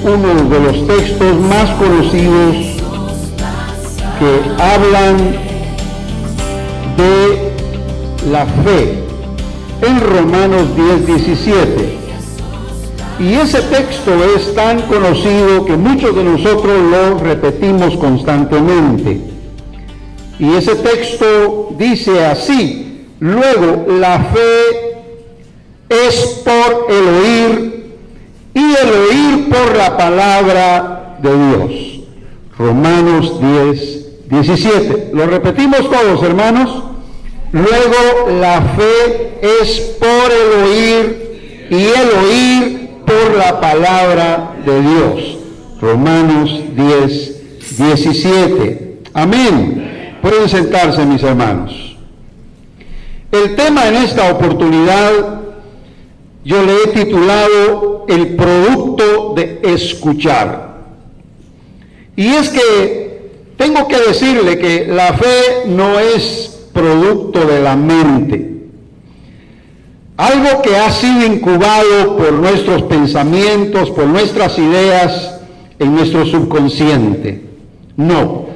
uno de los textos más conocidos que hablan de la fe en Romanos 10:17. Y ese texto es tan conocido que muchos de nosotros lo repetimos constantemente. Y ese texto dice así: luego la fe es por el oír, y el oír por la palabra de Dios. Romanos 10:17. Lo repetimos todos, hermanos. Luego la fe es por el oír, y el oír por la palabra de Dios. Romanos 10:17. Amén. Pueden sentarse, mis hermanos. El tema en esta oportunidad yo le he titulado el producto de escuchar. Y es que tengo que decirle que la fe no es producto de la mente, algo que ha sido incubado por nuestros pensamientos, por nuestras ideas en nuestro subconsciente. No,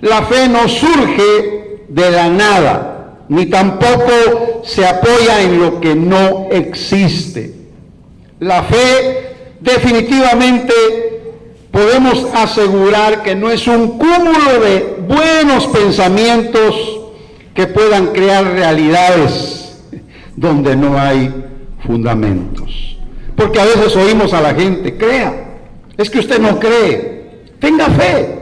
la fe no surge de la nada, ni tampoco se apoya en lo que no existe. La fe definitivamente podemos asegurar que no es un cúmulo de buenos pensamientos que puedan crear realidades donde no hay fundamentos. Porque a veces oímos a la gente: crea, es que usted no cree, tenga fe.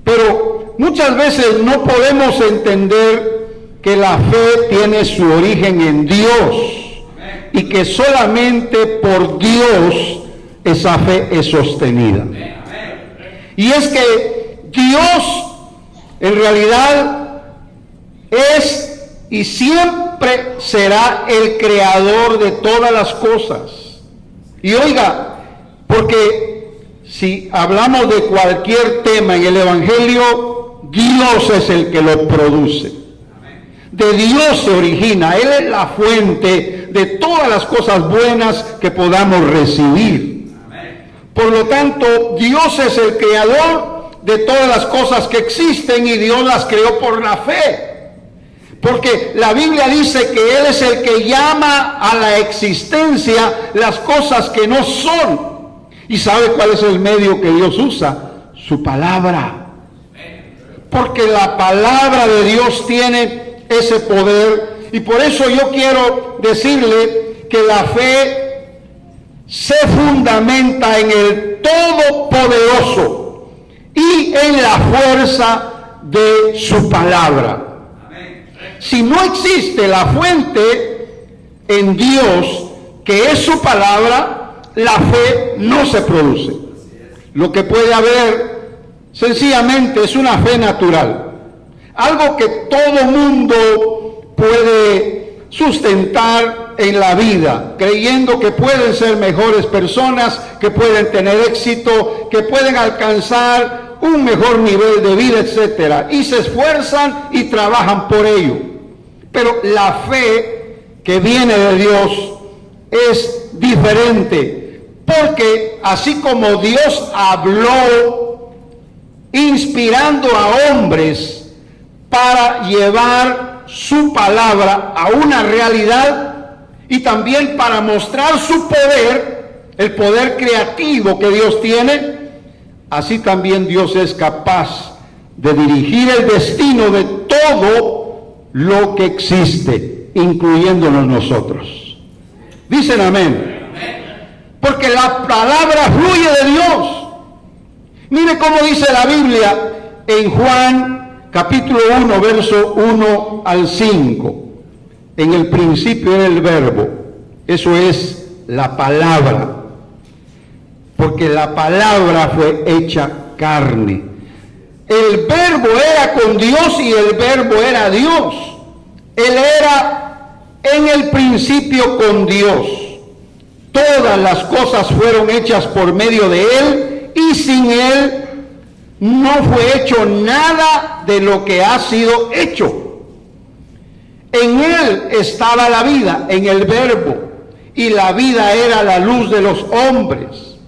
Pero muchas veces no podemos entender que la fe tiene su origen en Dios y que solamente por Dios esa fe es sostenida. Y es que Dios en realidad es y siempre será el creador de todas las cosas. Y oiga, porque si hablamos de cualquier tema en el Evangelio, Dios es el que lo produce. De Dios se origina, Él es la fuente de todas las cosas buenas que podamos recibir. Por lo tanto, Dios es el creador de todas las cosas que existen, y Dios las creó por la fe. Porque la Biblia dice que Él es el que llama a la existencia las cosas que no son. ¿Y sabe cuál es el medio que Dios usa? Su palabra. Porque la palabra de Dios tiene ese poder. Y por eso yo quiero decirle que la fe se fundamenta en el Todopoderoso y en la fuerza de su palabra. Si no existe la fuente en Dios, que es su palabra, la fe no se produce. Lo que puede haber sencillamente es una fe natural, algo que todo mundo puede sustentar en la vida, creyendo que pueden ser mejores personas, que pueden tener éxito, que pueden alcanzar un mejor nivel de vida, etcétera, y se esfuerzan y trabajan por ello. Pero la fe que viene de Dios es diferente, porque así como Dios habló inspirando a hombres para llevar su palabra a una realidad, y también para mostrar su poder, el poder creativo que Dios tiene, así también Dios es capaz de dirigir el destino de todo lo que existe, incluyéndonos nosotros. Dicen amén. Porque la palabra fluye de Dios. Mire cómo dice la Biblia en Juan capítulo 1, verso 1 al 5. En el principio era el verbo, eso es la palabra. Porque la palabra fue hecha carne. El verbo era con Dios y el verbo era Dios. Él era en el principio con Dios. Todas las cosas fueron hechas por medio de Él, y sin Él no fue hecho nada de lo que ha sido hecho. En Él estaba la vida, en el verbo, y la vida era la luz de los hombres.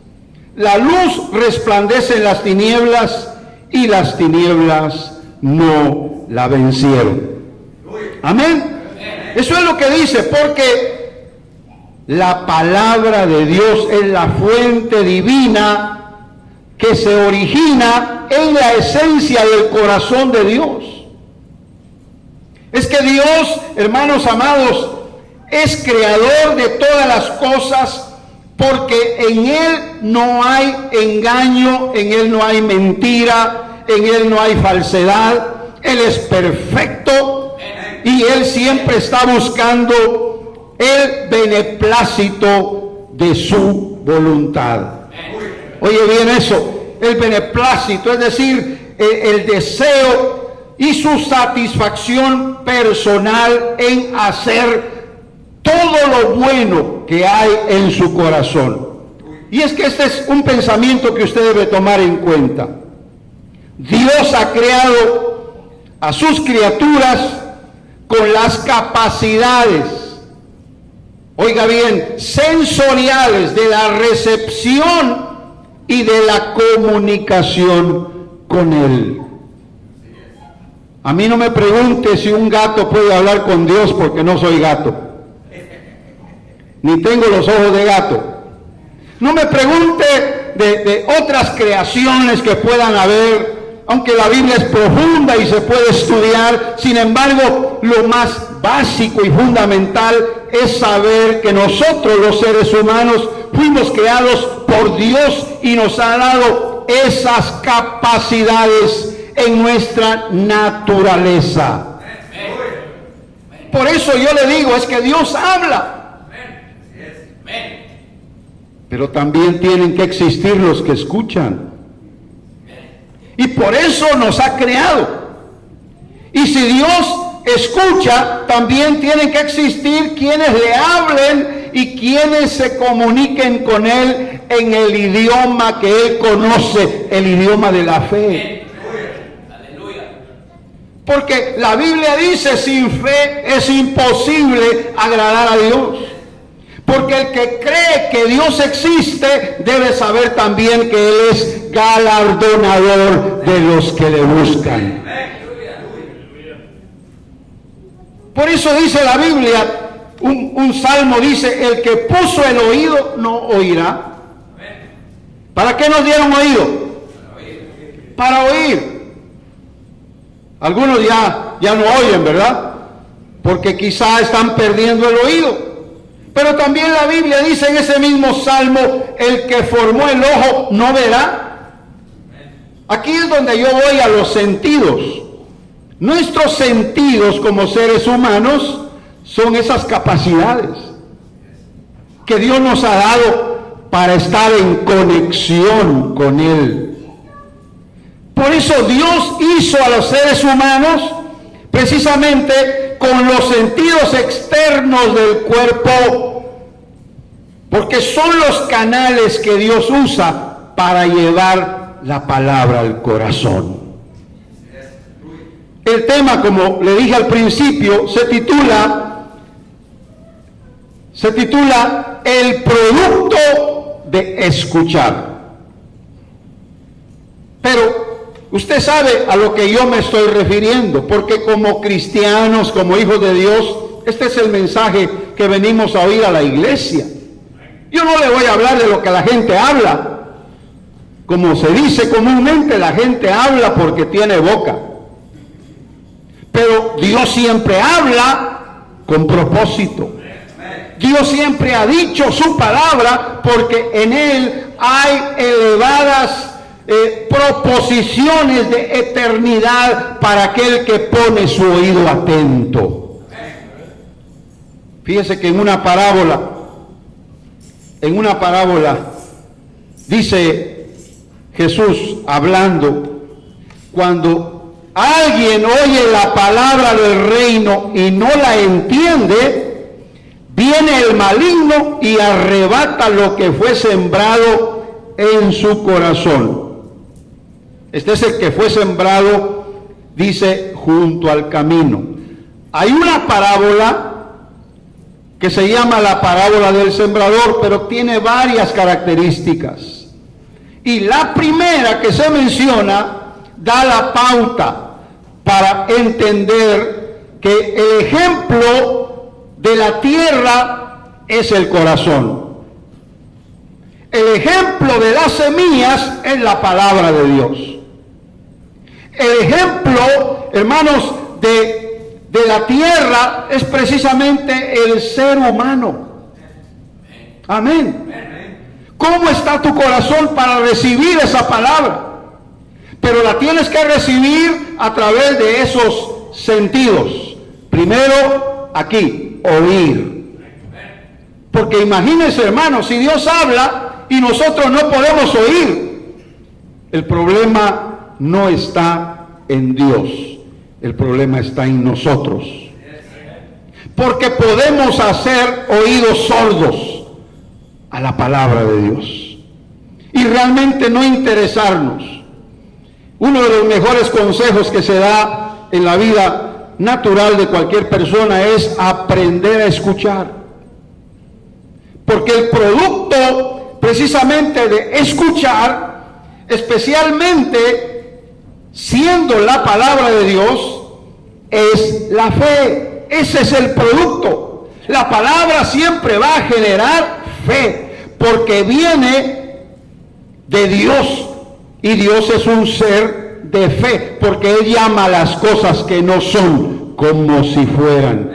la luz resplandece en las tinieblas y las tinieblas no la vencieron. Amén. Eso es lo que dice, porque la palabra de Dios es la fuente divina que se origina en la esencia del corazón de Dios. Es que Dios, hermanos amados, es creador de todas las cosas, porque en Él no hay engaño, en Él no hay mentira, en Él no hay falsedad. Él es perfecto y Él siempre está buscando el beneplácito de su voluntad. Oye bien eso, el beneplácito, es decir, el deseo y su satisfacción personal en hacer todo lo bueno que hay en su corazón. Y es que este es un pensamiento que usted debe tomar en cuenta. Dios ha creado a sus criaturas con las capacidades, oiga bien, sensoriales de la recepción y de la comunicación con Él. A mí no me pregunte si un gato puede hablar con Dios, porque no soy gato, ni tengo los ojos de gato. No me pregunte de otras creaciones que puedan haber, aunque la Biblia es profunda y se puede estudiar. Sin embargo, lo más básico y fundamental es saber que nosotros, los seres humanos, fuimos creados por Dios y nos ha dado esas capacidades en nuestra naturaleza. Por eso yo le digo, es que Dios habla. Pero también tienen que existir los que escuchan. Y por eso nos ha creado. Y si Dios escucha, también tienen que existir quienes le hablen y quienes se comuniquen con Él en el idioma que Él conoce, el idioma de la fe. Porque la Biblia dice, sin fe es imposible agradar a Dios. Porque el que cree que Dios existe debe saber también que Él es galardonador de los que le buscan. Por eso dice la Biblia, un salmo dice, el que puso el oído no oirá. ¿Para qué nos dieron oído? Para oír. Algunos ya no oyen, ¿verdad? Porque quizá están perdiendo el oído. Pero también la Biblia dice en ese mismo salmo, el que formó el ojo no verá. Aquí es donde yo voy a los sentidos. Nuestros sentidos como seres humanos son esas capacidades que Dios nos ha dado para estar en conexión con Él. Por eso Dios hizo a los seres humanos precisamente con los sentidos externos del cuerpo, porque son los canales que Dios usa para llevar la palabra al corazón. El tema, como le dije al principio, se titula El producto de escuchar. Pero usted sabe a lo que yo me estoy refiriendo, porque como cristianos, como hijos de Dios, este es el mensaje que venimos a oír a la iglesia. Yo no le voy a hablar de lo que la gente habla. Como se dice comúnmente, la gente habla porque tiene boca. Pero Dios siempre habla con propósito. Dios siempre ha dicho su palabra porque en Él hay elevadas proposiciones de eternidad para aquel que pone su oído atento. Fíjese que en una parábola dice Jesús hablando, cuando alguien oye la palabra del reino y no la entiende, viene el maligno y arrebata lo que fue sembrado en su corazón. Este es el que fue sembrado, dice, junto al camino. Hay una parábola que se llama la parábola del sembrador, pero tiene varias características. Y la primera que se menciona da la pauta para entender que el ejemplo de la tierra es el corazón. El ejemplo de las semillas es la palabra de Dios. El ejemplo, hermanos, de la tierra es precisamente el ser humano. Amén. ¿Cómo está tu corazón para recibir esa palabra? Pero la tienes que recibir a través de esos sentidos. Primero, aquí, oír. Porque imagínense, hermanos, si Dios habla y nosotros no podemos oír, el problema no está en Dios, el problema está en nosotros. Porque podemos hacer oídos sordos a la palabra de Dios y realmente no interesarnos. Uno de los mejores consejos que se da en la vida natural de cualquier persona es aprender a escuchar. Porque el producto precisamente de escuchar, especialmente siendo la palabra de Dios, es la fe. Ese es el producto. La palabra siempre va a generar fe, porque viene de Dios. Y Dios es un ser de fe, porque Él llama las cosas que no son como si fueran.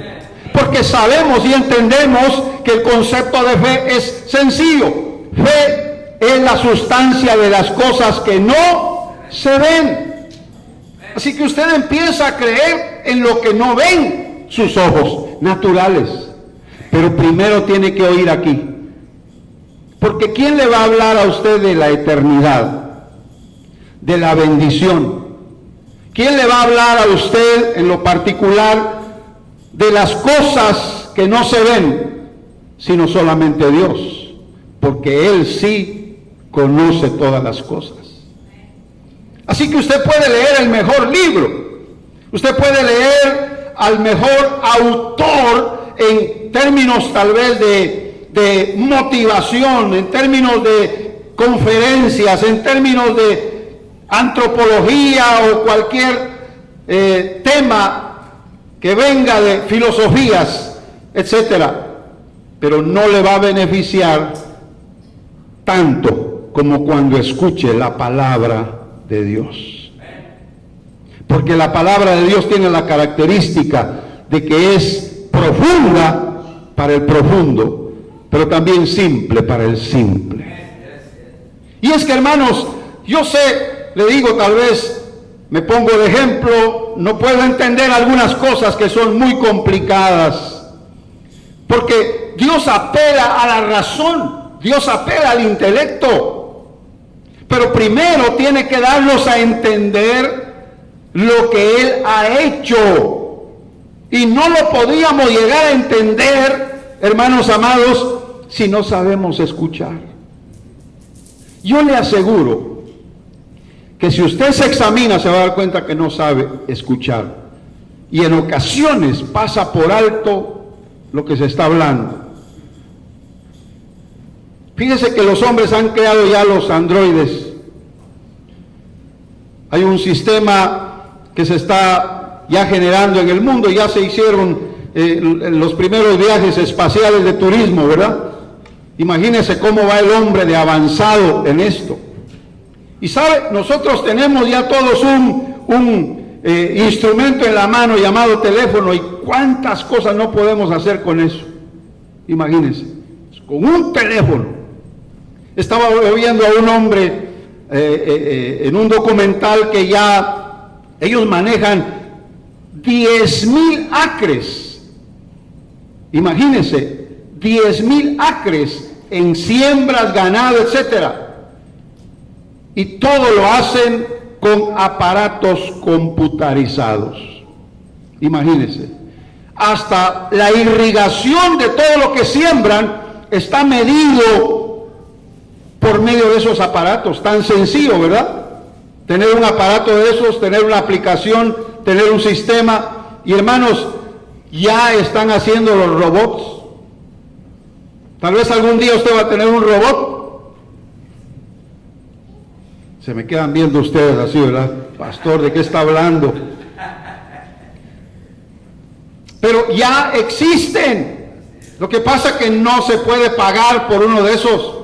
Porque sabemos y entendemos que el concepto de fe es sencillo. Fe es la sustancia de las cosas que no se ven. Así que usted empieza a creer en lo que no ven sus ojos naturales. Pero primero tiene que oír aquí. Porque ¿quién le va a hablar a usted de la eternidad? De la bendición. ¿Quién le va a hablar a usted en lo particular de las cosas que no se ven, sino solamente Dios? Porque Él sí conoce todas las cosas. Así que usted puede leer el mejor libro, usted puede leer al mejor autor en términos tal vez de motivación, en términos de conferencias, en términos de antropología o cualquier tema que venga de filosofías, etcétera, pero no le va a beneficiar tanto como cuando escuche la palabra de Dios. Porque la palabra de Dios tiene la característica de que es profunda para el profundo, pero también simple para el simple. Y es que, hermanos, yo sé, le digo, tal vez me pongo de ejemplo, no puedo entender algunas cosas que son muy complicadas, porque Dios apela a la razón, Dios apela al intelecto, pero primero tiene que darnos a entender lo que Él ha hecho, y no lo podríamos llegar a entender, hermanos amados, si no sabemos escuchar. Yo le aseguro que si usted se examina se va a dar cuenta que no sabe escuchar, y en ocasiones pasa por alto lo que se está hablando. Fíjese que los hombres han creado ya los androides. Hay un sistema que se está ya generando en el mundo, ya se hicieron los primeros viajes espaciales de turismo, ¿verdad? Imagínese cómo va el hombre de avanzado en esto. Y sabe, nosotros tenemos ya todos un instrumento en la mano llamado teléfono, y cuántas cosas no podemos hacer con eso. Imagínense, con un teléfono. Estaba viendo a un hombre en un documental que ya ellos manejan 10,000 acres. Imagínense, 10,000 acres en siembras, ganado, etcétera. Y todo lo hacen con aparatos computarizados. Imagínense. Hasta la irrigación de todo lo que siembran está medido por medio de esos aparatos. Tan sencillo, ¿verdad? Tener un aparato de esos, tener una aplicación, tener un sistema. Y hermanos, ya están haciendo los robots. Tal vez algún día usted va a tener un robot Se me quedan viendo ustedes así, ¿verdad? Pastor, ¿de qué está hablando? Pero ya existen. Lo que pasa es que no se puede pagar por uno de esos.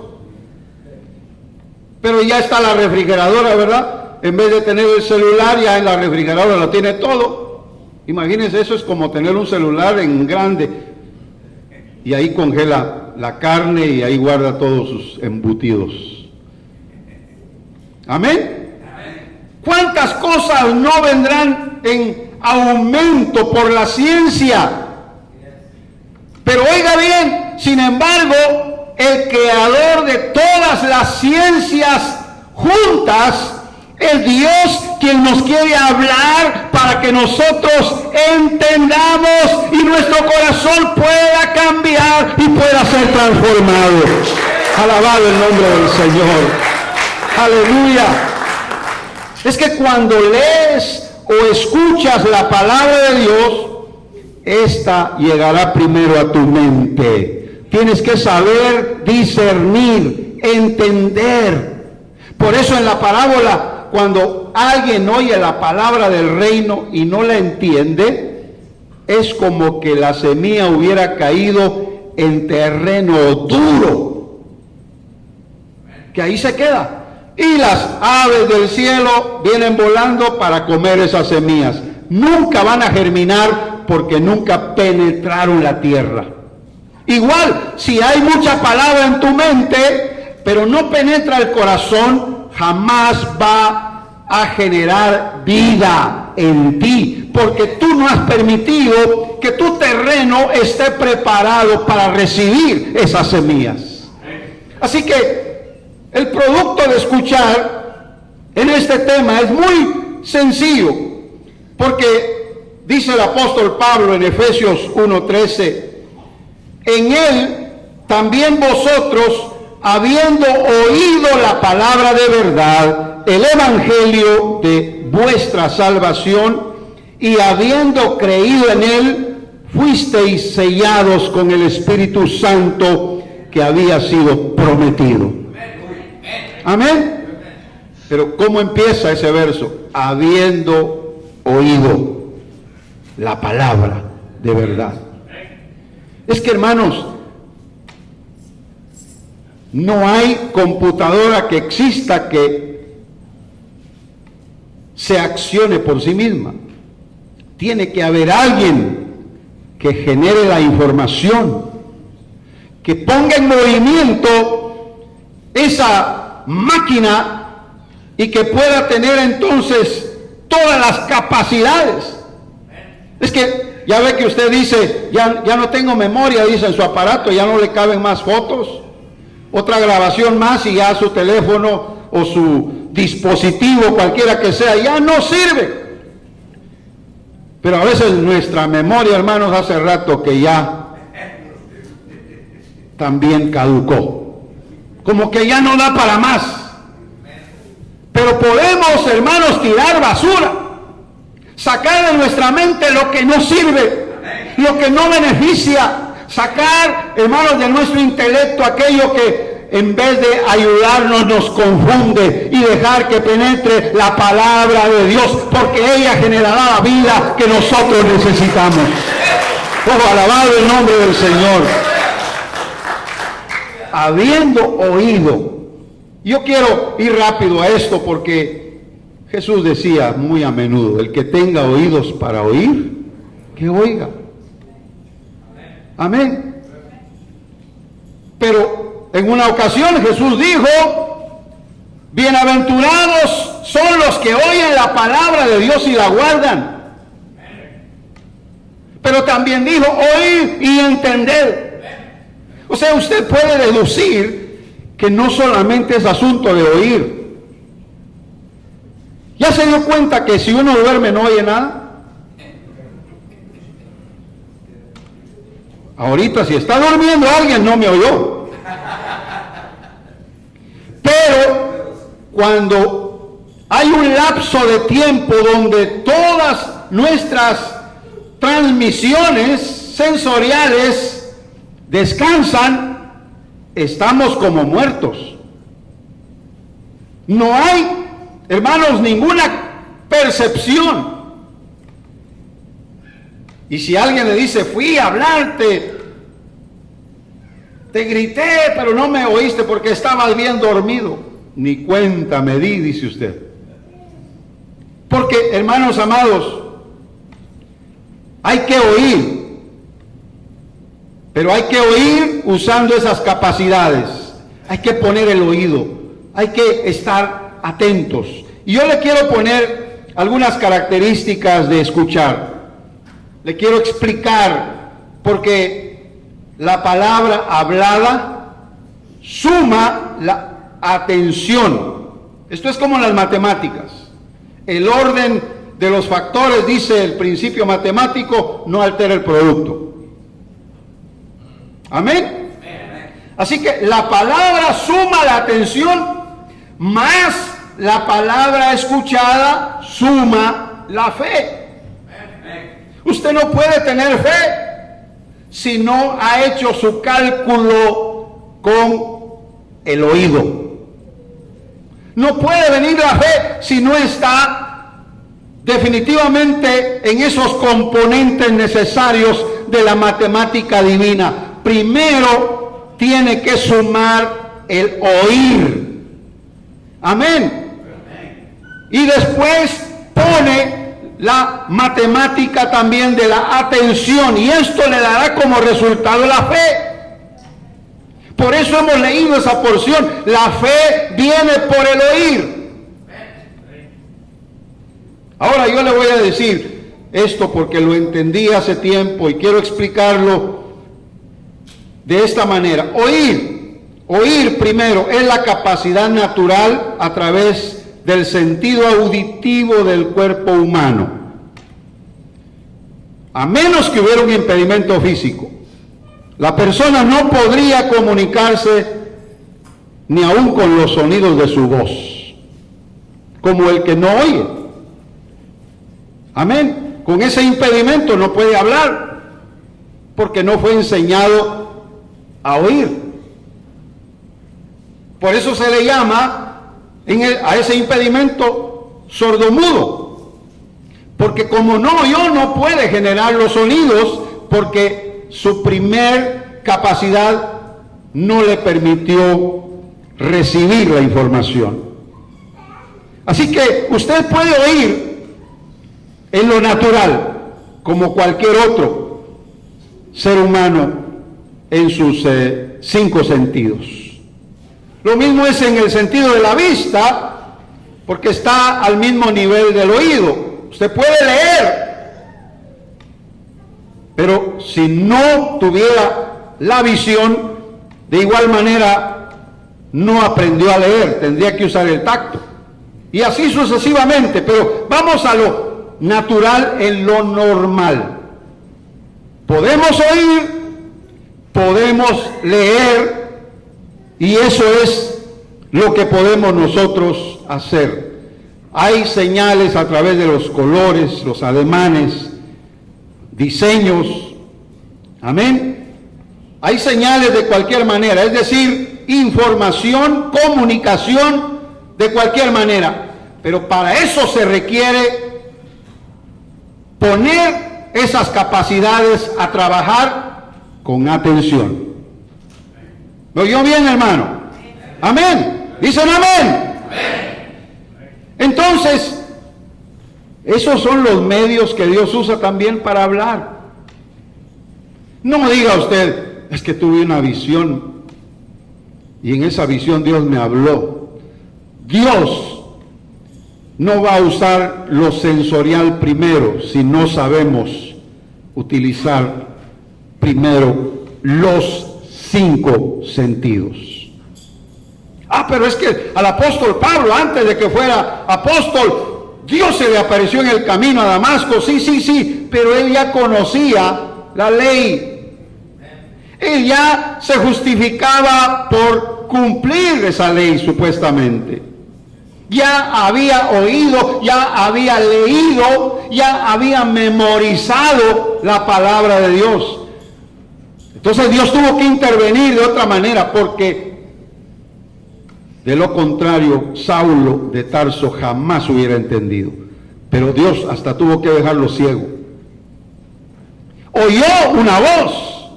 Pero ya está la refrigeradora, ¿verdad? En vez de tener el celular, ya en la refrigeradora lo tiene todo. Imagínense, eso es como tener un celular en grande. Y ahí congela la carne y ahí guarda todos sus embutidos. Amén. ¿Cuántas cosas no vendrán en aumento por la ciencia? Pero oiga bien, sin embargo, el creador de todas las ciencias juntas es Dios quien nos quiere hablar para que nosotros entendamos y nuestro corazón pueda cambiar y pueda ser transformado. Alabado el nombre del Señor. Aleluya. Es que cuando lees o escuchas la palabra de Dios, esta llegará primero a tu mente. Tienes que saber discernir, entender. Por eso en la parábola, cuando alguien oye la palabra del reino y no la entiende, es como que la semilla hubiera caído en terreno duro, que ahí se queda. Y las aves del cielo vienen volando para comer esas semillas. Nunca van a germinar porque nunca penetraron la tierra. Igual, si hay mucha palabra en tu mente, pero no penetra el corazón, jamás va a generar vida en ti, porque tú no has permitido que tu terreno esté preparado para recibir esas semillas. Así que el producto de escuchar en este tema es muy sencillo, porque dice el apóstol Pablo en Efesios 1:13, en él también vosotros, habiendo oído la palabra de verdad, el evangelio de vuestra salvación, y habiendo creído en él, fuisteis sellados con el Espíritu Santo que había sido prometido. Amén. Pero ¿cómo empieza ese verso? Habiendo oído la palabra de verdad. Es que, hermanos, no hay computadora que exista que se accione por sí misma. Tiene que haber alguien que genere la información, que ponga en movimiento esa máquina y que pueda tener entonces todas las capacidades. Es que ya ve que usted dice, ya no tengo memoria, dice en su aparato, ya no le caben más fotos, otra grabación más y ya su teléfono o su dispositivo, cualquiera que sea, ya no sirve. Pero a veces nuestra memoria, hermanos, hace rato que ya también caducó. Como que ya no da para más. Pero podemos, hermanos, tirar basura, sacar de nuestra mente lo que no sirve, lo que no beneficia, sacar, hermanos, de nuestro intelecto aquello que en vez de ayudarnos nos confunde, y dejar que penetre la palabra de Dios, porque ella generará la vida que nosotros necesitamos. Oh, alabado el nombre del Señor. Habiendo oído. Yo quiero ir rápido a esto porque Jesús decía muy a menudo, el que tenga oídos para oír, que oiga. Amén. Pero en una ocasión Jesús dijo, bienaventurados son los que oyen la palabra de Dios y la guardan. Pero también dijo, oír y entender. O sea, usted puede deducir que no solamente es asunto de oír. ¿Ya se dio cuenta que si uno duerme no oye nada? Ahorita si está durmiendo alguien no me oyó. Pero cuando hay un lapso de tiempo donde todas nuestras transmisiones sensoriales descansan, estamos como muertos. No hay Hermanos, ninguna percepción. Y si alguien le dice, fui a hablarte, te grité, pero no me oíste porque estabas bien dormido. Ni cuenta me di, dice usted. Porque, hermanos amados, hay que oír. Pero hay que oír usando esas capacidades. Hay que poner el oído. Hay que estar atentos. Y yo le quiero poner algunas características de escuchar. Le quiero explicar, porque la palabra hablada suma la atención. Esto es como en las matemáticas. El orden de los factores, dice el principio matemático, no altera el producto. ¿Amén? Así que la palabra suma la atención, más la palabra escuchada suma la fe. Usted no puede tener fe si no ha hecho su cálculo con el oído. No puede venir la fe si no está definitivamente en esos componentes necesarios de la matemática divina. Primero tiene que sumar el oír. Amén. Y después pone la matemática también de la atención, y esto le dará como resultado la fe. Por eso hemos leído esa porción. La fe viene por el oír. Ahora yo le voy a decir esto porque lo entendí hace tiempo y quiero explicarlo de esta manera. Oír primero es la capacidad natural a través del sentido auditivo del cuerpo humano. A menos que hubiera un impedimento físico, la persona no podría comunicarse ni aún con los sonidos de su voz, como el que no oye. Amén. Con ese impedimento no puede hablar, porque no fue enseñado a oír. Por eso se le llama a ese impedimento sordomudo, porque como no oyó, no puede generar los sonidos, porque su primer capacidad no le permitió recibir la información. Así que usted puede oír en lo natural, como cualquier otro ser humano en sus 5 sentidos. Lo mismo es en el sentido de la vista, porque está al mismo nivel del oído. Usted puede leer, pero si no tuviera la visión, de igual manera no aprendió a leer, tendría que usar el tacto. Y así sucesivamente, pero vamos a lo natural en lo normal. Podemos oír, podemos leer, y eso es lo que podemos nosotros hacer. Hay señales a través de los colores, los ademanes, diseños. Amén. Hay señales de cualquier manera, es decir, información, comunicación de cualquier manera. Pero para eso se requiere poner esas capacidades a trabajar con atención. ¿Lo oyó bien, hermano? Amén. ¿Dicen amén? Entonces, esos son los medios que Dios usa también para hablar. No diga usted, es que tuve una visión y en esa visión Dios me habló. Dios no va a usar lo sensorial primero si no sabemos utilizar primero los 5 sentidos. Pero es que al apóstol Pablo, antes de que fuera apóstol, Dios se le apareció en el camino a Damasco. Sí, pero él ya conocía la ley. Él ya se justificaba por cumplir esa ley, supuestamente. Ya había oído, ya había leído, ya había memorizado la palabra de Dios. Entonces Dios tuvo que intervenir de otra manera, porque De lo contrario, Saulo de Tarso jamás hubiera entendido. Pero Dios hasta tuvo que dejarlo ciego. Oyó una voz.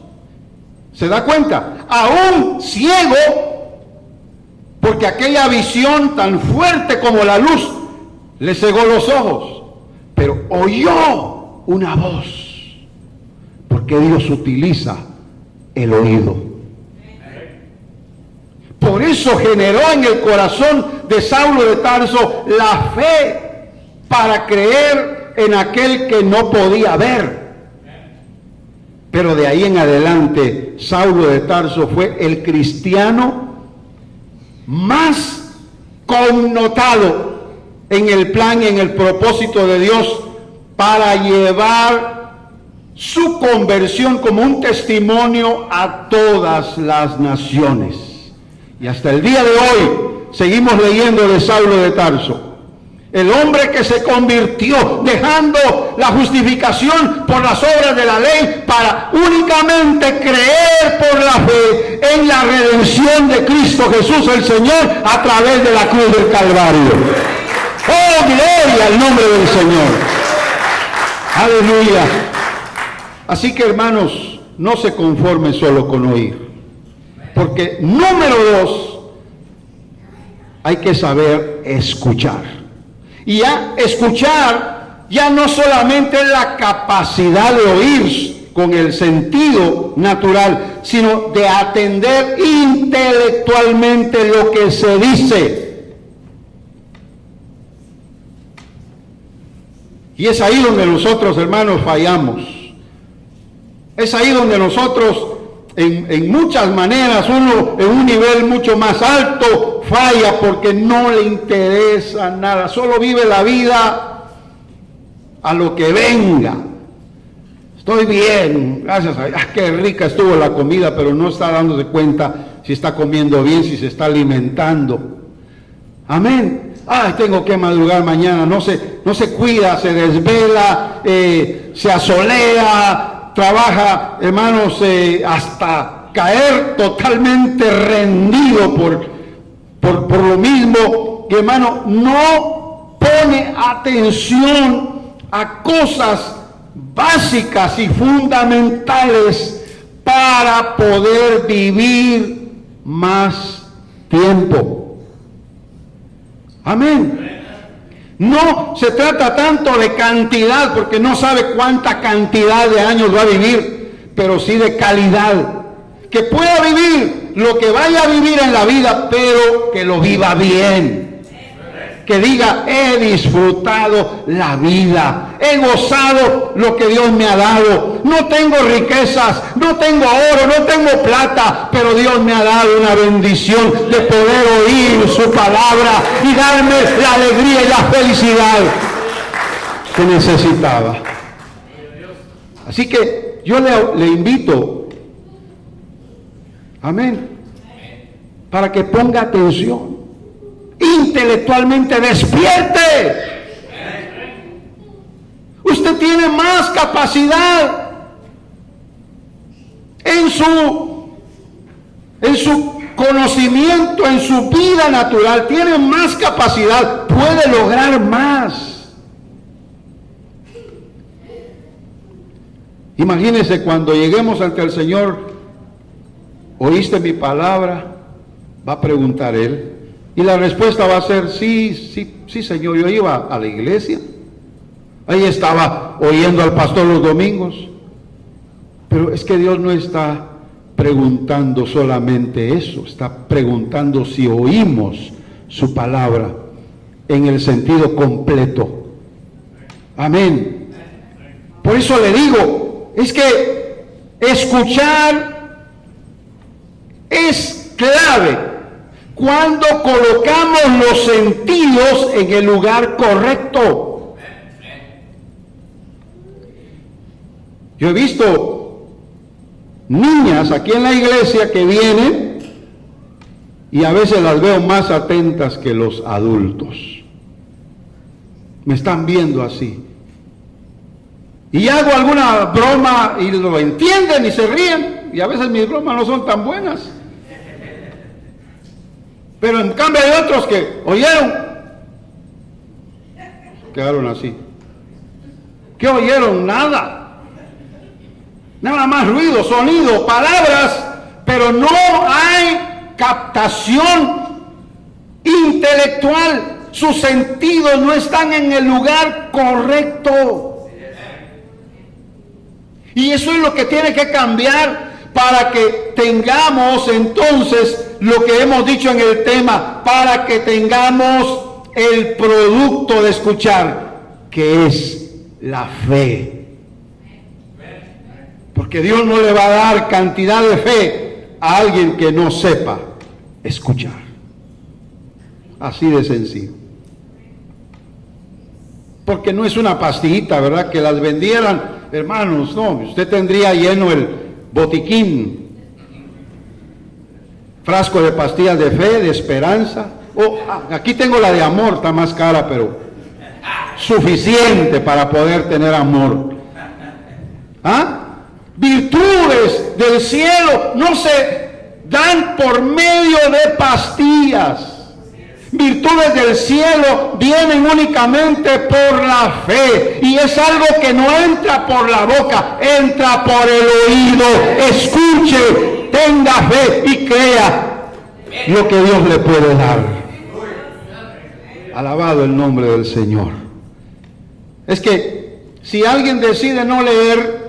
¿Se da cuenta? Aún ciego, porque aquella visión tan fuerte como la luz le cegó los ojos. Pero oyó una voz, porque Dios utiliza el oído. Por eso generó en el corazón de Saulo de Tarso la fe para creer en aquel que no podía ver. Pero de ahí en adelante, Saulo de Tarso fue el cristiano más connotado en el plan y en el propósito de Dios para llevar su conversión como un testimonio a todas las naciones. Y hasta el día de hoy seguimos leyendo de Saulo de Tarso. El hombre que se convirtió dejando la justificación por las obras de la ley para únicamente creer por la fe en la redención de Cristo Jesús el Señor a través de la cruz del Calvario. ¡Oh, gloria al nombre del Señor! ¡Aleluya! Así que, hermanos, no se conformen solo con oír. Porque, número 2, hay que saber escuchar. Y ya escuchar ya no solamente es la capacidad de oír con el sentido natural, sino de atender intelectualmente lo que se dice. Y es ahí donde nosotros, hermanos, fallamos. Es ahí donde nosotros, en muchas maneras, uno en un nivel mucho más alto falla porque no le interesa nada, solo vive la vida a lo que venga. Estoy bien, gracias a Dios, qué rica estuvo la comida, pero no está dándose cuenta si está comiendo bien, si se está alimentando. Amén. Ay, tengo que madrugar mañana, no se cuida, se desvela, se asolea, trabaja, hermanos, hasta caer totalmente rendido por lo mismo, que, hermano, no pone atención a cosas básicas y fundamentales para poder vivir más tiempo. Amén. No se trata tanto de cantidad, porque no sabe cuánta cantidad de años va a vivir, pero sí de calidad. Que pueda vivir lo que vaya a vivir en la vida, pero que lo viva bien. Que diga, he disfrutado la vida, he gozado lo que Dios me ha dado. No tengo riquezas, no tengo oro, no tengo plata, pero Dios me ha dado una bendición de poder oír su palabra y darme la alegría y la felicidad que necesitaba. Así que yo le invito, amén, para que ponga atención, intelectualmente despierte. Usted tiene más capacidad en su conocimiento, en su vida natural, tiene más capacidad, puede lograr más. Imagínese cuando lleguemos ante el Señor, ¿oíste mi palabra?, va a preguntar Él. Y la respuesta va a ser, sí, Señor, yo iba a la iglesia. Ahí estaba oyendo al pastor los domingos. Pero es que Dios no está preguntando solamente eso, está preguntando si oímos su palabra en el sentido completo. Amén. Por eso le digo, es que escuchar es clave cuando colocamos los sentidos en el lugar correcto. Yo he visto niñas aquí en la iglesia que vienen y a veces las veo más atentas que los adultos. Me están viendo así. Y hago alguna broma y lo entienden y se ríen. Y a veces mis bromas no son tan buenas. Pero en cambio hay otros que oyeron, quedaron así. ¿Qué oyeron? Nada. Nada más ruido, sonido, palabras, pero no hay captación intelectual. Sus sentidos no están en el lugar correcto. Y eso es lo que tiene que cambiar para que tengamos entonces lo que hemos dicho en el tema, para que tengamos el producto de escuchar, que es la fe. Porque Dios no le va a dar cantidad de fe a alguien que no sepa escuchar. Así de sencillo. Porque no es una pastillita, ¿verdad? Que las vendieran, hermanos, no, usted tendría lleno el botiquín, frasco de pastillas de fe, de esperanza. Aquí tengo la de amor, está más cara, pero suficiente para poder tener amor. Virtudes del cielo no se dan por medio de pastillas. Virtudes del cielo vienen únicamente por la fe, y es algo que no entra por la boca, entra por el oído. Escuche, tenga fe y crea lo que Dios le puede dar. Alabado el nombre del Señor. Es que si alguien decide no leer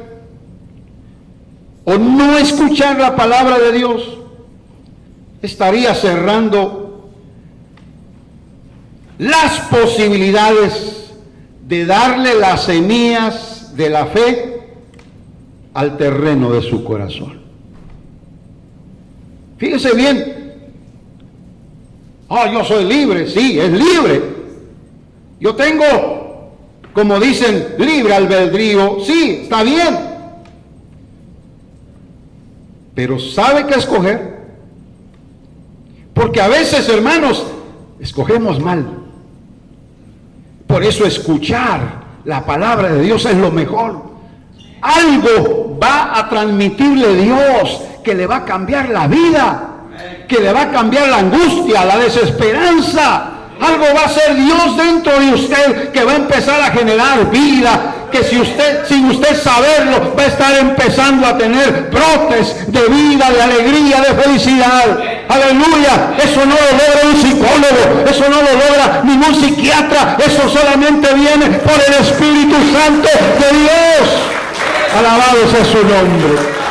o no escuchar la palabra de Dios, estaría cerrando las posibilidades de darle las semillas de la fe al terreno de su corazón. Fíjese bien. Yo soy libre. Sí, es libre. Yo tengo, como dicen, libre albedrío. Sí, está bien. Pero ¿sabe qué escoger? Porque a veces, hermanos, escogemos mal. Por eso escuchar la palabra de Dios es lo mejor. Algo va a transmitirle Dios que le va a cambiar la vida, que le va a cambiar la angustia, la desesperanza. Algo va a ser Dios dentro de usted que va a empezar a generar vida, que si usted, sin usted saberlo, va a estar empezando a tener brotes de vida, de alegría, de felicidad. Aleluya. Eso no lo logra un psicólogo, eso no lo logra ningún psiquiatra, eso solamente viene por el Espíritu Santo de Dios. Alabado sea su nombre.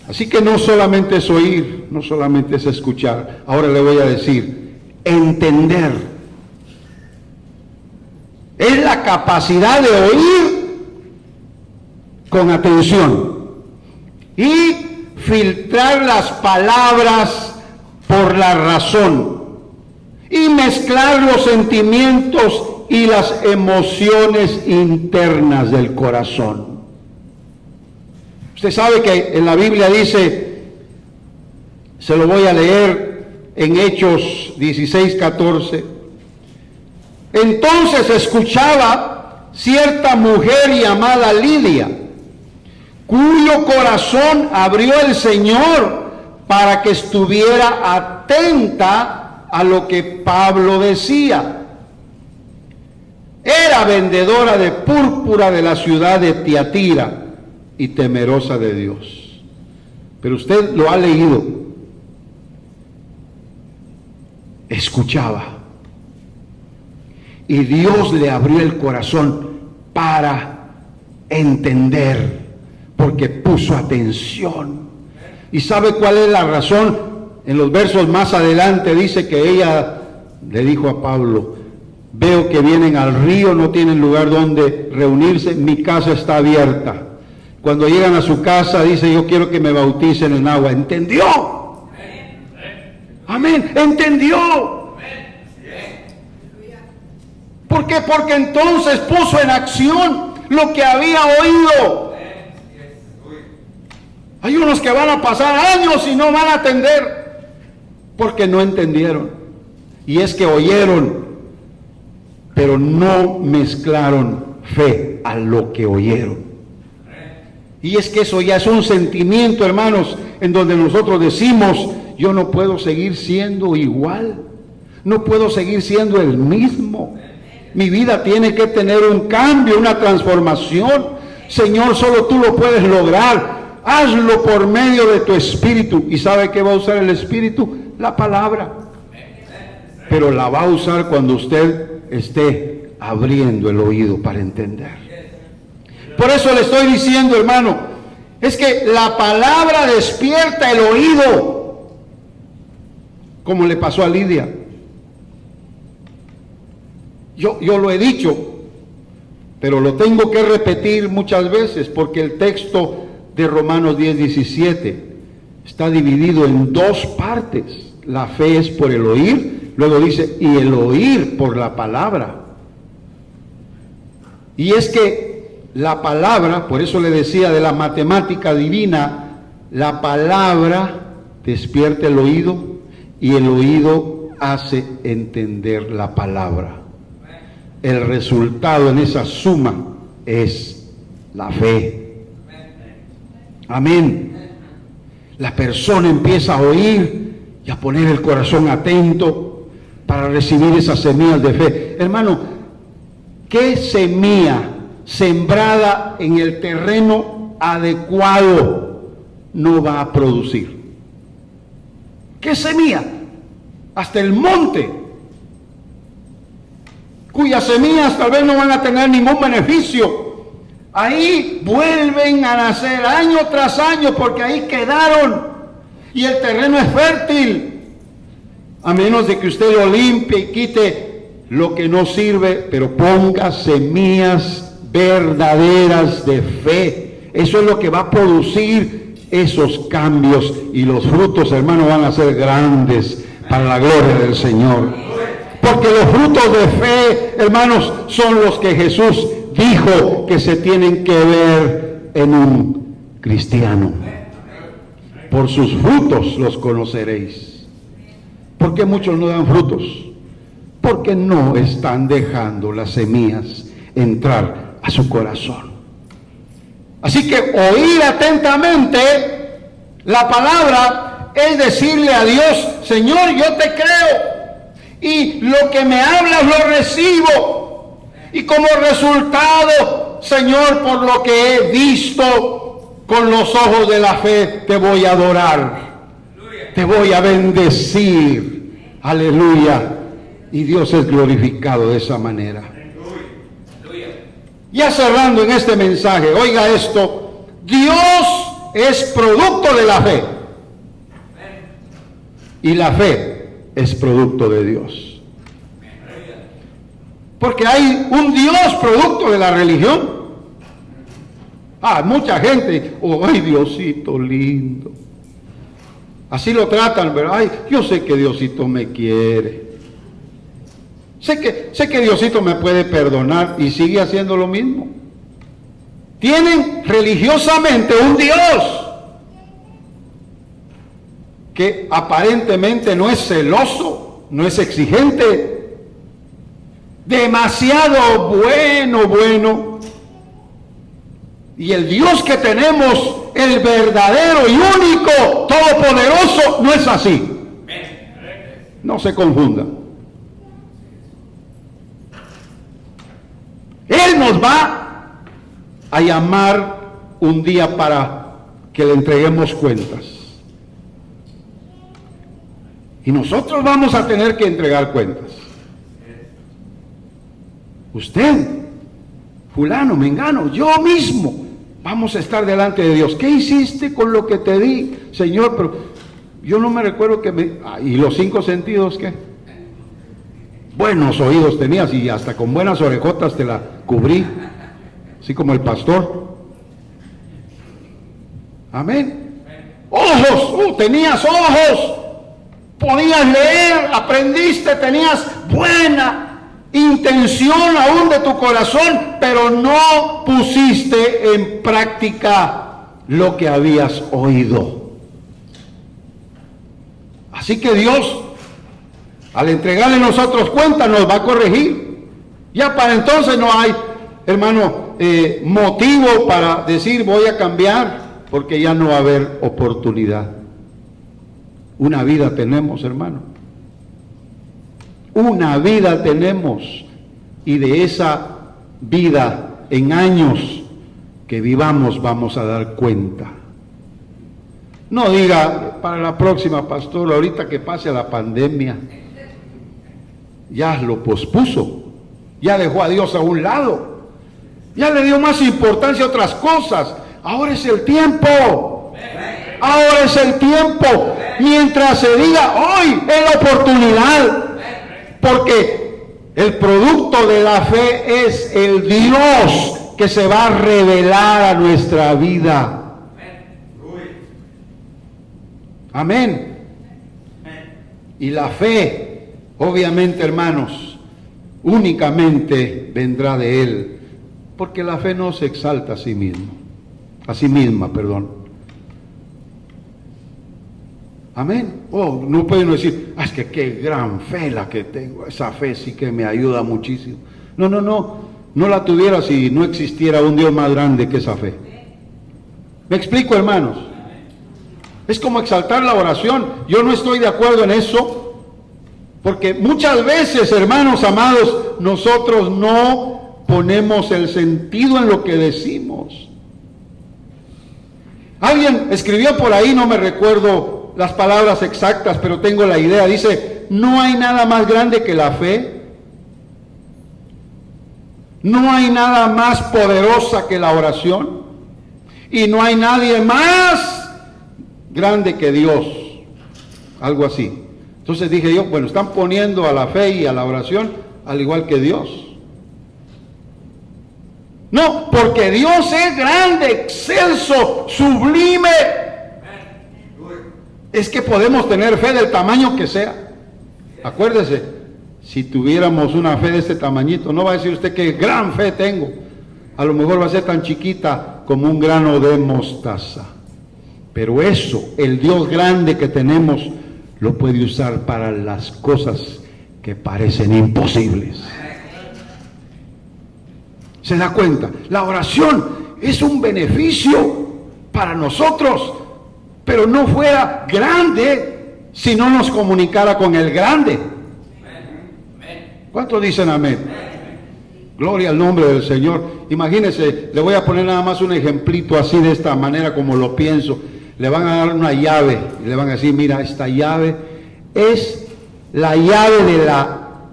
Así que no solamente es oír, no solamente es escuchar. Ahora le voy a decir, entender. Es la capacidad de oír con atención y filtrar las palabras por la razón y mezclar los sentimientos y las emociones internas del corazón. Usted sabe que en la Biblia dice, se lo voy a leer en Hechos 16:14. Entonces escuchaba cierta mujer llamada Lidia, cuyo corazón abrió el Señor para que estuviera atenta a lo que Pablo decía. Era vendedora de púrpura de la ciudad de Tiatira y temerosa de Dios. Pero usted lo ha leído. Escuchaba. Y Dios le abrió el corazón para entender, porque puso atención. ¿Y sabe cuál es la razón? En los versos más adelante dice que ella le dijo a Pablo, veo que vienen al río, no tienen lugar donde reunirse, mi casa está abierta. Cuando llegan a su casa, dice, yo quiero que me bauticen en agua. ¿Entendió? Amén, entendió. ¿Por qué? Porque entonces puso en acción lo que había oído. Hay unos que van a pasar años y no van a atender porque no entendieron. Y es que oyeron, pero no mezclaron fe a lo que oyeron. Y es que eso ya es un sentimiento, hermanos, en donde nosotros decimos, yo no puedo seguir siendo igual, no puedo seguir siendo el mismo. Mi vida tiene que tener un cambio, una transformación. Señor, solo tú lo puedes lograr. Hazlo por medio de tu Espíritu. ¿Y sabe qué va a usar el Espíritu? La palabra. Pero la va a usar cuando usted esté abriendo el oído para entender. Por eso le estoy diciendo, hermano, es que la palabra despierta el oído, como le pasó a Lidia. Yo lo he dicho, pero lo tengo que repetir muchas veces, porque el texto de Romanos 10:17 está dividido en dos partes. La fe es por el oír, luego dice, y el oír por la palabra. Y es que la palabra, por eso le decía de la matemática divina, la palabra despierta el oído y el oído hace entender la palabra. El resultado en esa suma es la fe. Amén. La persona empieza a oír y a poner el corazón atento para recibir esas semillas de fe. Hermano, ¿qué semilla sembrada en el terreno adecuado no va a producir? ¿Qué semilla? Hasta el monte, cuyas semillas tal vez no van a tener ningún beneficio, ahí vuelven a nacer año tras año porque ahí quedaron y el terreno es fértil, a menos de que usted lo limpie y quite lo que no sirve, pero ponga semillas verdaderas de fe. Eso es lo que va a producir esos cambios, y los frutos, hermanos, van a ser grandes para la gloria del Señor. Porque los frutos de fe, hermanos, son los que Jesús dijo que se tienen que ver en un cristiano. Por sus frutos los conoceréis. ¿Por qué muchos no dan frutos? Porque no están dejando las semillas entrar a su corazón. Así que oír atentamente la palabra es decirle a Dios: Señor, yo te creo, y lo que me hablas lo recibo, y como resultado, Señor, por lo que he visto con los ojos de la fe, te voy a adorar, te voy a bendecir. Aleluya. Y Dios es glorificado de esa manera. Ya cerrando en este mensaje, oiga esto: Dios es producto de la fe, y la fe es producto de Dios. Porque hay un Dios producto de la religión. Mucha gente, ay, Diosito lindo, así lo tratan, pero ay, yo sé que Diosito me quiere, sé que Diosito me puede perdonar, y sigue haciendo lo mismo. Tienen religiosamente un Dios que aparentemente no es celoso, no es exigente, demasiado bueno. Y el Dios que tenemos, el verdadero y único, todopoderoso, no es así. No se confunda. Él nos va a llamar un día para que le entreguemos cuentas. Y nosotros vamos a tener que entregar cuentas. Usted, fulano, mengano, yo mismo, vamos a estar delante de Dios. ¿Qué hiciste con lo que te di, Señor? Pero yo no me recuerdo que me... ¿Y los 5 sentidos qué? Buenos oídos tenías, y hasta con buenas orejotas te la cubrí, así como el pastor. Amén. Ojos, tenías ojos, podías leer, aprendiste, tenías buena intención aún de tu corazón, pero no pusiste en práctica lo que habías oído. Así que Dios, al entregarle nosotros cuenta, nos va a corregir. Ya para entonces no hay, hermano, motivo para decir voy a cambiar, porque ya no va a haber oportunidad. Una vida tenemos, hermano. Una vida tenemos. Y de esa vida en años que vivamos vamos a dar cuenta. No diga para la próxima, pastor, ahorita que pase la pandemia. Ya lo pospuso. Ya dejó a Dios a un lado. Ya le dio más importancia a otras cosas. Ahora es el tiempo. Ahora es el tiempo. Mientras se diga hoy es la oportunidad. Porque el producto de la fe es el Dios que se va a revelar a nuestra vida. Amén. Y la fe, obviamente, hermanos, únicamente vendrá de Él. Porque la fe no se exalta a sí misma, perdón. Amén. Oh, no pueden decir, es que qué gran fe la que tengo, esa fe sí que me ayuda muchísimo. No la tuviera si no existiera un Dios más grande que esa fe. ¿Me explico, hermanos? Es como exaltar la oración. Yo no estoy de acuerdo en eso, porque muchas veces, hermanos amados, nosotros no ponemos el sentido en lo que decimos. Alguien escribió por ahí, no me recuerdo las palabras exactas, pero tengo la idea. Dice, no hay nada más grande que la fe. No hay nada más poderosa que la oración. Y no hay nadie más grande que Dios. Algo así. Entonces dije yo, bueno, están poniendo a la fe y a la oración al igual que Dios. No, porque Dios es grande, excelso, sublime. Es que podemos tener fe del tamaño que sea. Acuérdese, si tuviéramos una fe de este tamañito, no va a decir usted que gran fe tengo. A lo mejor va a ser tan chiquita como un grano de mostaza. Pero eso, el Dios grande que tenemos, lo puede usar para las cosas que parecen imposibles. ¿Se da cuenta? La oración es un beneficio para nosotros, pero no fuera grande si no nos comunicara con el grande. ¿Cuántos dicen amén? Gloria al nombre del Señor. Imagínense, le voy a poner nada más un ejemplito así de esta manera como lo pienso. Le van a dar una llave y le van a decir, mira, esta llave es la llave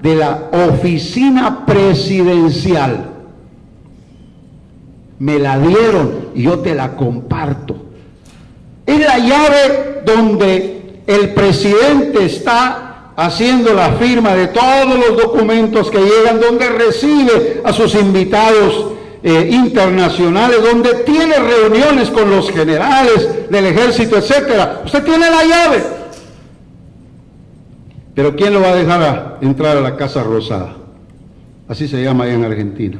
de la oficina presidencial. Me la dieron y yo te la comparto. Es la llave donde el presidente está haciendo la firma de todos los documentos que llegan, donde recibe a sus invitados internacionales, donde tiene reuniones con los generales del ejército, etcétera. Usted tiene la llave. Pero ¿quién lo va a dejar entrar a la Casa Rosada? Así se llama allá en Argentina.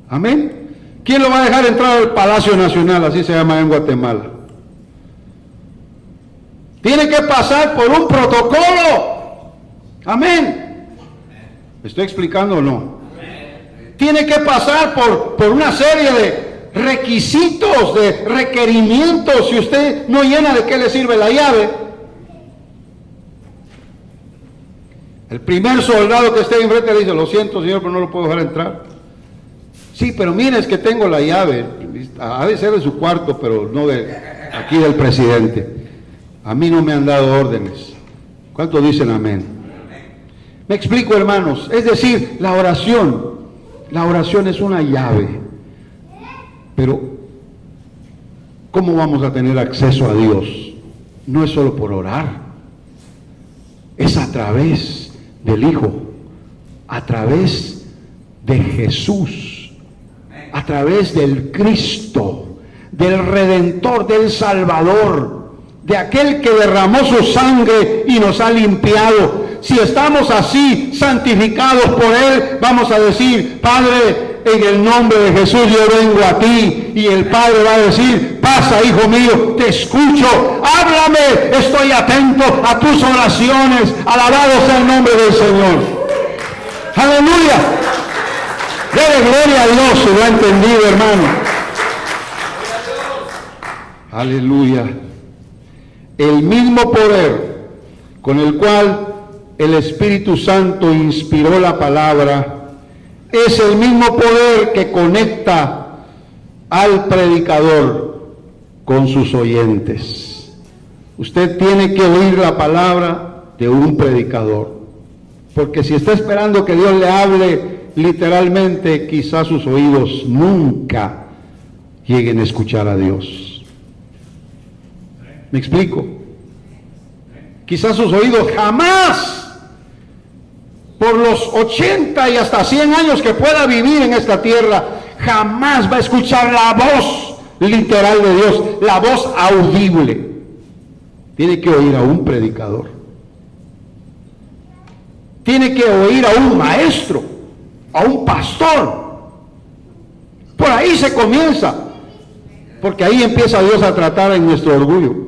Amén. ¿Quién lo va a dejar entrar al Palacio Nacional? Así se llama en Guatemala. Tiene que pasar por un protocolo. Amén. ¿Me estoy explicando o no? Tiene que pasar por una serie de requisitos, de requerimientos. Si usted no llena, ¿de qué le sirve la llave? El primer soldado que esté enfrente le dice, lo siento, señor, pero no lo puedo dejar entrar. Sí, pero mire, es que tengo la llave. Ha de ser de su cuarto, pero no de aquí del presidente. A mí no me han dado órdenes. ¿Cuántos dicen amén? Me explico, hermanos. Es decir, la oración es una llave. Pero, ¿cómo vamos a tener acceso a Dios? No es solo por orar. Es a través del Hijo. A través de Jesús. A través del Cristo, del Redentor, del Salvador, de aquel que derramó su sangre y nos ha limpiado. Si estamos así, santificados por Él, vamos a decir, Padre, en el nombre de Jesús yo vengo a ti. Y el Padre va a decir, pasa, hijo mío, te escucho, háblame, estoy atento a tus oraciones. Alabado sea el nombre del Señor. Aleluya. Dele gloria a Dios, si lo ha entendido, hermano. Aleluya. el mismo poder con el cual el Espíritu Santo inspiró la palabra, es el mismo poder que conecta al predicador con sus oyentes. Usted tiene que oír la palabra de un predicador, porque si está esperando que Dios le hable literalmente, quizás sus oídos nunca lleguen a escuchar a Dios. ¿Me explico? Quizás sus oídos jamás, por los 80 y hasta 100 años que pueda vivir en esta tierra, jamás va a escuchar la voz literal de Dios, la voz audible. Tiene que oír a un predicador. Tiene que oír a un maestro, a un pastor. Por ahí se comienza, porque ahí empieza Dios a tratar en nuestro orgullo.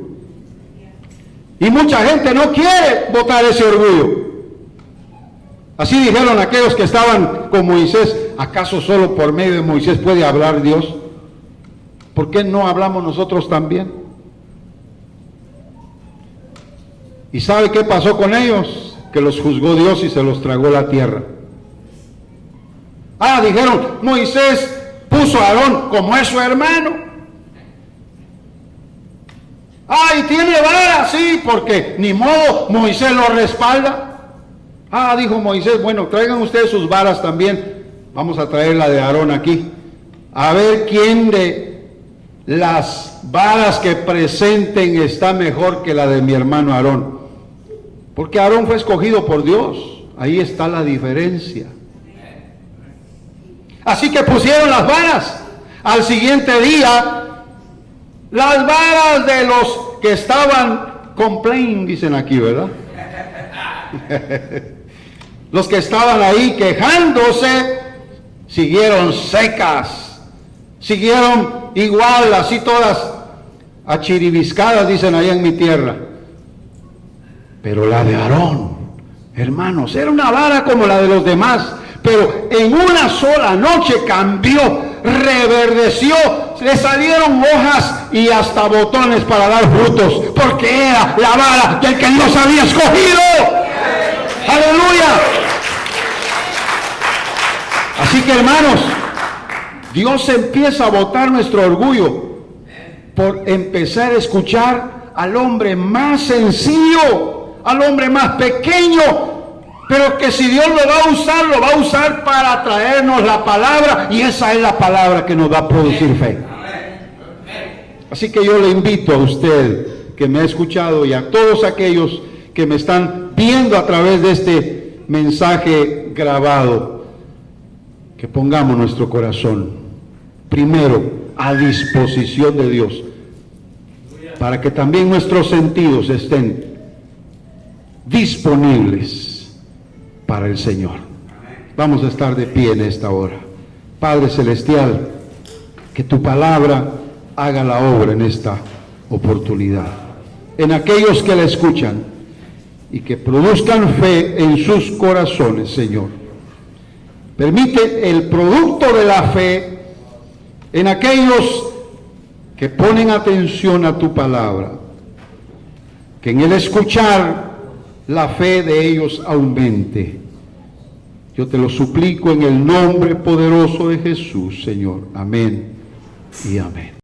Y mucha gente no quiere botar ese orgullo. Así dijeron aquellos que estaban con Moisés: ¿acaso solo por medio de Moisés puede hablar Dios? ¿Por qué no hablamos nosotros también? ¿Y sabe qué pasó con ellos? Que los juzgó Dios y se los tragó la tierra. Dijeron: Moisés puso a Aarón como es su hermano. Y tiene vara, sí, porque ni modo, Moisés lo respalda. Dijo Moisés: bueno, traigan ustedes sus varas también. Vamos a traer la de Aarón aquí. A ver quién de las varas que presenten está mejor que la de mi hermano Aarón. Porque Aarón fue escogido por Dios. Ahí está la diferencia. Así que pusieron las varas. Al siguiente día, las varas de los que estaban complain, dicen aquí, ¿verdad? Los que estaban ahí quejándose, siguieron secas, siguieron igual, así todas achiribiscadas, dicen allá en mi tierra. Pero la de Aarón, hermanos, era una vara como la de los demás, pero en una sola noche cambió, reverdeció, le salieron hojas y hasta botones para dar frutos, porque era la vara del que Dios había escogido. ¡Aleluya! Así que, hermanos, Dios empieza a botar nuestro orgullo por empezar a escuchar al hombre más sencillo, al hombre más pequeño, pero que si Dios lo va a usar para traernos la palabra, y esa es la palabra que nos va a producir fe. Así que yo le invito a usted que me ha escuchado y a todos aquellos que me están viendo a través de este mensaje grabado, que pongamos nuestro corazón primero a disposición de Dios, para que también nuestros sentidos estén disponibles para el Señor. Vamos a estar de pie en esta hora. Padre Celestial, que tu palabra haga la obra en esta oportunidad, en aquellos que la escuchan, y que produzcan fe en sus corazones, Señor. Permite el producto de la fe en aquellos que ponen atención a tu palabra, que en el escuchar la fe de ellos aumente. Yo te lo suplico en el nombre poderoso de Jesús, Señor. Amén y amén.